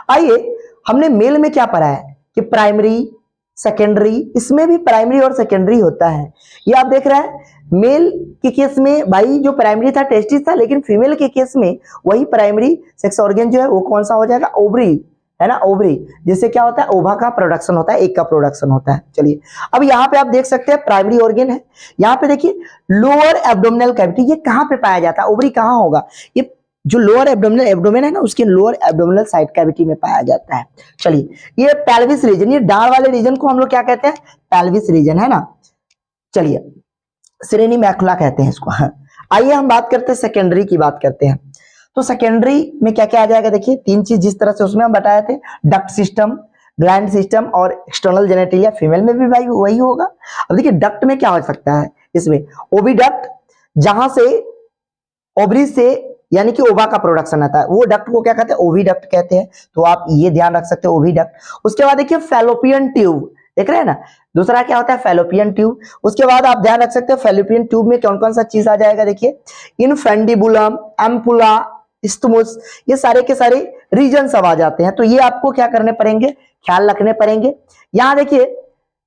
आइए, हमने मेल में क्या पढ़ा है कि प्राइमरी, सेकेंडरी, इसमें भी प्राइमरी और सेकेंडरी होता है। ये आप देख रहे हैं मेल के केस में भाई जो प्राइमरी था टेस्टिस था, लेकिन फीमेल के केस में वही प्राइमरी सेक्स ऑर्गन जो है वो कौन सा हो जाएगा, ओवरी, है ना, ओवरी, जिससे क्या होता है ओवा का प्रोडक्शन होता है, एक का प्रोडक्शन होता है। चलिए अब यहाँ पे आप देख सकते हैं प्राइमरी ऑर्गन है। यहाँ पे देखिए लोअर एब्डोमिनल कैविटी, ये कहाँ पे पाया जाता है, ओवरी कहाँ होगा, ये जो लोअर एब्डोमिनल एब्डोमेन है ना उसके लोअर एब्डोमिनल साइड कैविटी में पाया जाता है। चलिए ये पेल्विस रीजन, ये डाढ़ वाले रीजन को हम लोग क्या कहते हैं, पेल्विस रीजन, है ना। चलिए श्रेणी मैकुला कहते हैं इसको। हाँ। आइए हम बात करते हैं सेकेंडरी की, बात करते हैं। तो सेकेंडरी में क्या क्या आ जाएगा, देखिए तीन चीज जिस तरह से उसमें हम बताए थे, डक्ट सिस्टम, ग्लैंड सिस्टम और एक्सटर्नल जेनेटिलिया, फीमेल में भी भाई वही होगा। अब देखिए डक्ट में क्या हो सकता है, इसमें ओविडक्ट, जहां से ओवरी से यानी कि ओवा का प्रोडक्शन आता है, वो डक्ट को क्या कहते हैं, ओविडक्ट कहते हैं। तो आप ये ध्यान रख सकते हो ओविडक्ट। उसके बाद देखिए फैलोपियन ट्यूब, देख रहे हैं ना, दूसरा क्या होता है फैलोपियन ट्यूब। उसके बाद आप ध्यान रख सकते हो फैलोपियन ट्यूब में कौन कौन सा चीज आ जाएगा, देखिए इनफेंडिबुलम, एम्पुला, इस्थमुस, ये सारे के सारे रीजन सब आ जाते हैं। तो ये आपको क्या करने पड़ेंगे, ख्याल रखने पड़ेंगे। यहाँ देखिए,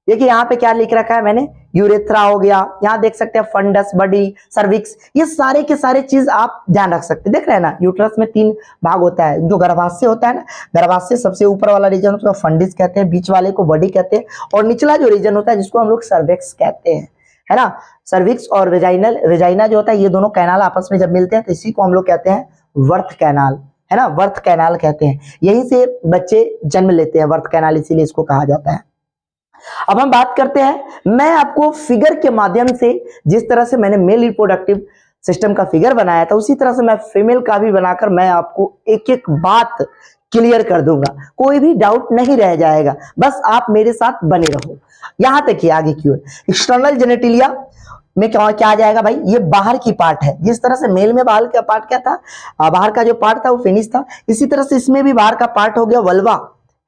देखिए यहाँ पे क्या लिख रखा है मैंने, यूरेथ्रा हो गया, यहाँ देख सकते हैं फंडस, बॉडी, सर्विक्स, ये सारे के सारे चीज आप ध्यान रख सकते हैं। देख रहे हैं ना यूट्रस में तीन भाग होता है, जो गर्भाशय होता है ना, गर्भाशय सबसे ऊपर वाला रीजन उसको फंडिस कहते हैं, बीच वाले को बॉडी कहते हैं, और निचला जो रीजन होता है जिसको हम लोग सर्विक्स कहते हैं, है ना। सर्विक्स और वेजाइनल, वेजाइना जो होता है, ये दोनों कैनाल आपस में जब मिलते हैं तो इसी को हम लोग कहते हैं वर्थ कैनाल, है ना, वर्थ कैनाल कहते हैं। यहीं से बच्चे जन्म लेते हैं, वर्थ कैनाल इसीलिए इसको कहा जाता है। अब हम बात करते हैं, मैं आपको फिगर के माध्यम से, जिस तरह से मैंने मेल रिप्रोडक्टिव सिस्टम का फिगर बनाया था उसी तरह से मैं फीमेल का भी बनाकर मैं आपको एक एक बात क्लियर कर दूंगा, कोई भी डाउट नहीं रह जाएगा, बस आप मेरे साथ बने रहो। यहां तक ही आगे की ओर एक्सटर्नल जेनेटिलिया में क्या क्या आ जाएगा भाई, ये बाहर की पार्ट है। जिस तरह से मेल में बाहर का पार्ट क्या था, बाहर का जो पार्ट था वो फिनिश था, इसी तरह से इसमें भी बाहर का पार्ट हो गया वल्वा,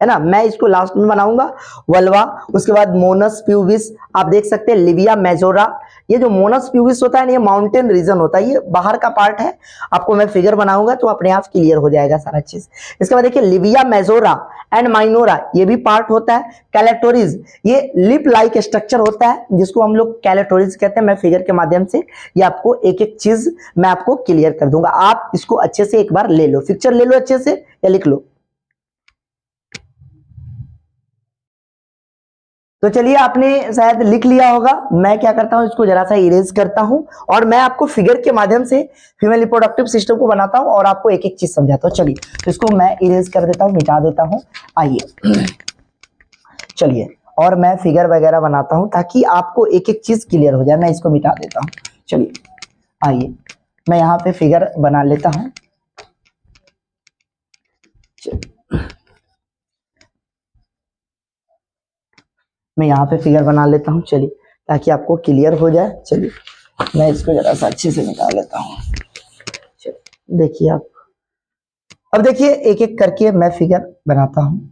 है ना, मैं इसको लास्ट में बनाऊंगा वल्वा। उसके बाद मोनस प्यूबिस, आप देख सकते हैं लिविया मेजोरा, ये जो मोनस प्यूबिस होता है ना ये माउंटेन रीजन होता है, ये बाहर का पार्ट है। आपको मैं फिगर बनाऊंगा तो अपने आप क्लियर हो जाएगा सारा चीज। इसके बाद देखिए लिविया मेजोरा एंड माइनोरा, ये भी पार्ट होता है। कैलेटोरिज, ये लिप लाइक स्ट्रक्चर होता है जिसको हम लोग कैलेटोरिज कहते हैं। मैं फिगर के माध्यम से ये आपको एक एक चीज मैं आपको क्लियर कर दूंगा, आप इसको अच्छे से एक बार ले लो, पिक्चर ले लो अच्छे से या लिख लो। तो चलिए आपने शायद लिख लिया होगा, मैं क्या करता हूं इसको जरा सा इरेज करता हूं और मैं आपको फिगर के माध्यम से फीमेल रिप्रोडक्टिव सिस्टम को बनाता हूं और आपको एक एक चीज समझाता हूं। चलिए तो इसको मैं इरेज कर देता हूं, मिटा देता हूं। आइए चलिए, और मैं फिगर वगैरह बनाता हूं ताकि आपको एक एक चीज क्लियर हो जाए। मैं इसको मिटा देता हूं। चलिए आइए मैं यहाँ पे फिगर बना लेता हूं। मैं यहाँ पे फिगर बना लेता हूँ, चलिए ताकि आपको क्लियर हो जाए। चलिए मैं इसको जरा सा अच्छे से निकाल लेता हूँ। चलिए देखिए आप, अब देखिए एक एक करके मैं फिगर बनाता हूँ।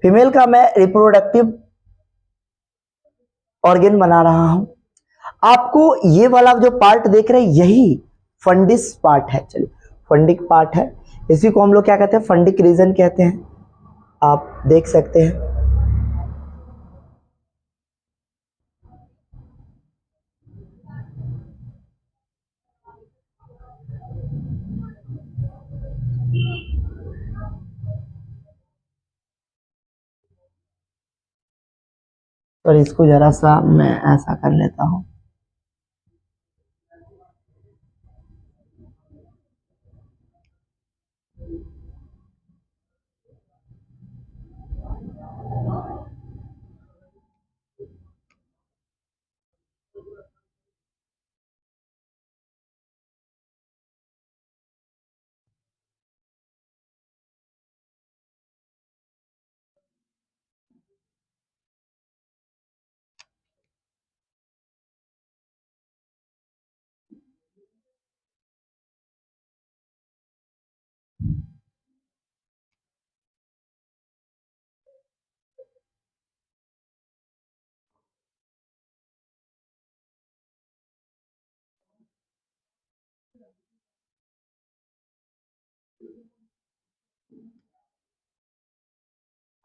फीमेल का मैं रिप्रोडक्टिव ऑर्गन बना रहा हूं। आपको ये वाला जो पार्ट देख रहे हैं यही फंडिस पार्ट है। चलिए फंडिक पार्ट है, इसी को हम लोग क्या कहते हैं, फंडिक रीजन कहते हैं। आप देख सकते हैं। और इसको जरा सा मैं ऐसा कर लेता हूं।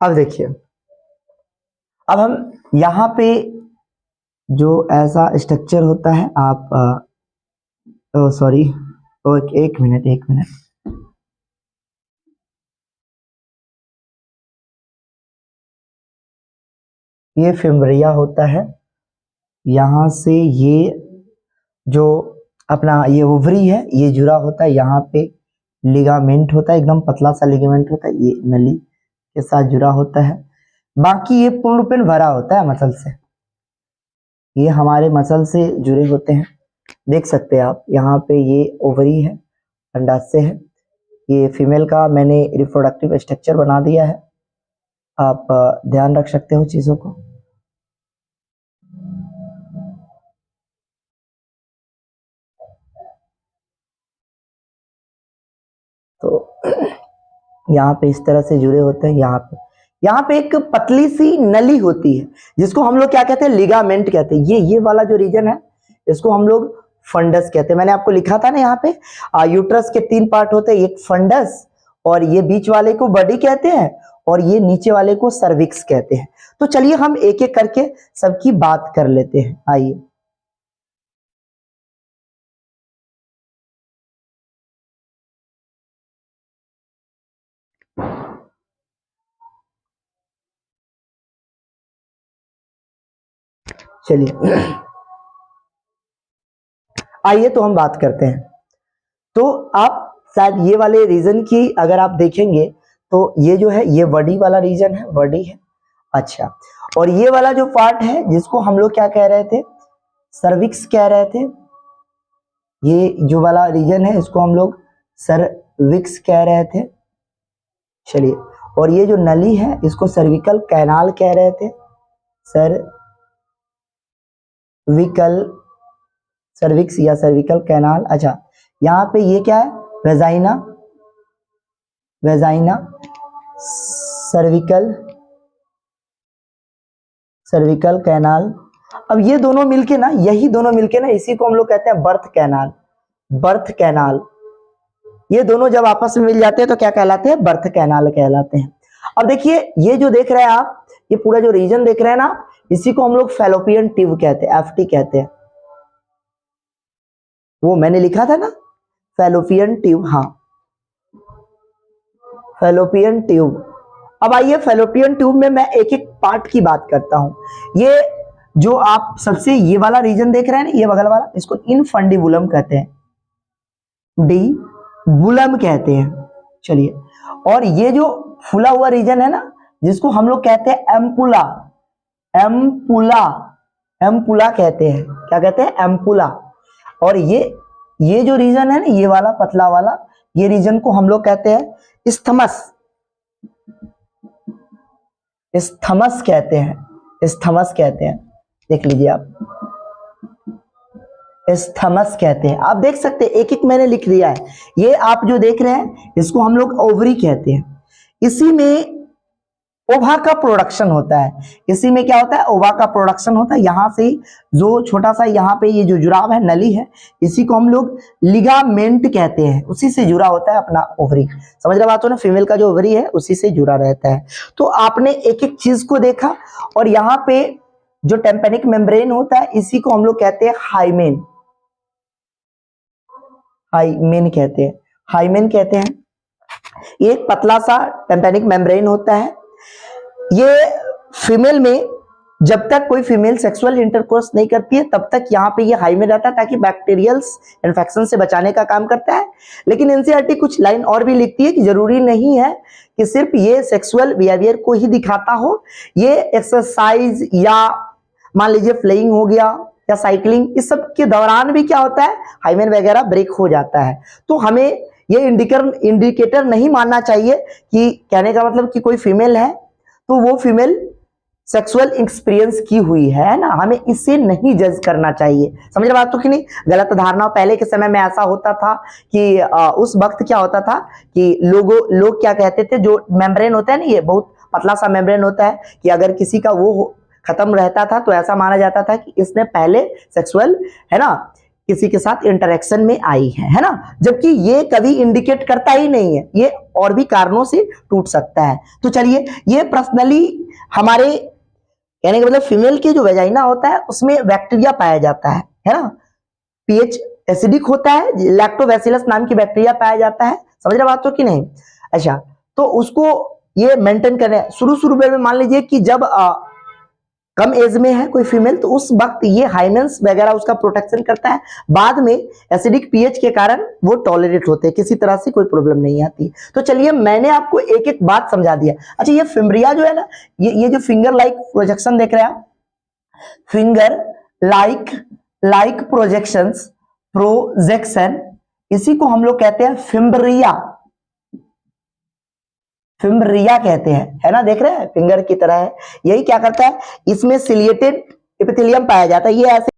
अब देखिए, अब हम यहाँ पे जो ऐसा स्ट्रक्चर होता है, आप सॉरी, एक मिनट एक मिनट, ये फिम्ब्रिया होता है, यहाँ से ये जो अपना ये ओवरी है ये जुड़ा होता है, यहाँ पे लिगामेंट होता है, एकदम पतला सा लिगामेंट होता है, ये नली के साथ जुड़ा होता है। बाकी ये पूर्ण रूपेण भरा होता है मसल से, ये हमारे मसल से जुड़े होते हैं। देख सकते हैं आप, यहाँ पे ये ओवरी है, अंडाशय है, ये फीमेल का मैंने रिप्रोडक्टिव स्ट्रक्चर बना दिया है, आप ध्यान रख सकते हो चीजों को। तो यहाँ पे इस तरह से जुड़े होते हैं। यहाँ पे एक पतली सी नली होती है जिसको हम लोग क्या कहते हैं, लिगामेंट कहते हैं। ये वाला जो रीजन है इसको हम लोग फंडस कहते हैं। मैंने आपको लिखा था ना, यहाँ पे यूट्रस के 3 पार्ट होते हैं, एक फंडस, और ये बीच वाले को बॉडी कहते हैं, और ये नीचे वाले को सर्विक्स कहते हैं। तो चलिए हम एक एक करके सबकी बात कर लेते हैं, आइए। चलिए आइए तो हम बात करते हैं। तो आप शायद ये वाले रीजन की अगर आप देखेंगे तो ये जो है ये बॉडी वाला रीजन है, बॉडी है। अच्छा, और ये वाला जो पार्ट है जिसको हम लोग क्या कह रहे थे, सर्विक्स कह रहे थे, ये जो वाला रीजन है इसको हम लोग सर्विक्स कह रहे थे। चलिए, और ये जो नली है इसको सर्विकल कैनाल कह रहे थे, सर्विक्स या सर्विकल कैनाल। अच्छा, यहाँ पे ये क्या है, वेजाइना, सर्विकल कैनाल। अब ये दोनों मिलके ना, यही दोनों मिलके ना, इसी को हम लोग कहते हैं बर्थ कैनाल। ये दोनों जब आपस में मिल जाते हैं तो क्या कहलाते हैं, बर्थ कैनाल कहलाते हैं। अब देखिए, ये जो देख रहे हैं आप, ये पूरा जो रीजन देख रहे हैं ना, इसी को हम लोग फैलोपियन ट्यूब कहते हैं, एफटी कहते हैं। वो मैंने लिखा था ना, फैलोपियन ट्यूब, हाँ, फैलोपियन ट्यूब। अब आइए, फैलोपियन ट्यूब में मैं एक एक पार्ट की बात करता हूं। ये जो आप सबसे ये वाला रीजन देख रहे हैं ना, ये बगल वाला, इसको इनफंडिबुलम कहते हैं, डी बुलम कहते हैं। चलिए, और ये जो फूला हुआ रीजन है ना, जिसको हम लोग कहते हैं एम्पुला, एम्पुला कहते हैं, क्या कहते हैं, एम्पुला। और ये जो रीजन है ना, ये वाला पतला वाला, ये रीजन को हम लोग कहते हैं इस्थमस कहते हैं। देख लीजिए आप, इस्थमस कहते हैं। आप देख सकते हैं, एक एक मैंने लिख दिया है। ये आप जो देख रहे हैं इसको हम लोग ओवरी कहते हैं। इसी में ओवा का प्रोडक्शन होता है, इसी में क्या होता है, ओवा का प्रोडक्शन होता है। यहाँ से जो छोटा सा यहाँ पे ये जो जुड़ाव है, नली है, इसी को हम लोग लिगामेंट कहते हैं, उसी से जुड़ा होता है अपना ओवरी। समझ रहे बात हो ना, फीमेल का जो ओवरी है उसी से जुड़ा रहता है। तो आपने एक एक चीज को देखा, और यहाँ पे जो टेम्पेनिक मेम्ब्रेन होता है इसी को हम लोग कहते हैं हाइमेन कहते हैं। ये एक पतला सा टेम्पेनिक मेम्ब्रेन होता है। ये फीमेल में, जब तक कोई फीमेल सेक्सुअल इंटरकोर्स नहीं करती है तब तक यहाँ पे ये हाई में रहता है, ताकि बैक्टीरियल्स इन्फेक्शन से बचाने का काम करता है। लेकिन एनसीईआरटी कुछ लाइन और भी लिखती है कि जरूरी नहीं है कि सिर्फ ये सेक्सुअल बिहेवियर को ही दिखाता हो, ये एक्सरसाइज या मान लीजिए फ्लाइंग हो गया या साइकिलिंग, इस सब के दौरान भी क्या होता है, हाइमेन वगैरह ब्रेक हो जाता है। तो हमें ये इंडिकेटर नहीं मानना चाहिए कि, कहने का मतलब कि कोई फीमेल है तो वो फीमेल सेक्सुअल एक्सपीरियंस की हुई है ना, हमें इसे नहीं जज करना चाहिए। समझ रहे बात तो कि नहीं, गलत धारणा पहले के समय में ऐसा होता था कि उस वक्त क्या होता था कि लोग क्या कहते थे, जो मेम्ब्रेन होता है ना, ये बहुत पतला सा मेम्ब्रेन होता है, कि अगर किसी का वो खत्म रहता था तो ऐसा माना जाता था कि इसने पहले सेक्सुअल, है ना, किसी के साथ इंटरेक्शन में आई है ना, जबकि ये कभी इंडिकेट करता ही नहीं है, ये और भी कारणों से टूट सकता है। तो चलिए, ये पर्सनली हमारे कहने का मतलब फीमेल की जो वेजाइना होता है उसमें बैक्टीरिया पाया जाता है ना, पीएच एसिडिक होता है, लैक्टोबैसिलस नाम की बैक्टीरिया पाया जाता है। समझ रहे बात हो कि नहीं? अच्छा, तो उसको ये मेंटेन करने शुरू में मान लीजिए कि जब कम एज में है कोई फीमेल, तो उस वक्त ये हाइमेंस वगैरह उसका प्रोटेक्शन करता है। बाद में एसिडिक पीएच के कारण वो टॉलरेट होते हैं, किसी तरह से कोई प्रॉब्लम नहीं आती। तो चलिए, मैंने आपको एक एक बात समझा दिया। अच्छा, ये फिम्ब्रिया जो है ना, ये जो फिंगर लाइक प्रोजेक्शन देख रहे हैं आप, फिंगर लाइक प्रोजेक्शन, इसी को हम लोग कहते हैं फिम्ब्रिया कहते हैं, है ना, देख रहे हैं फिंगर की तरह है। यही क्या करता है, इसमें सिलिएटेड एपिथेलियम पाया जाता है, ये ऐसे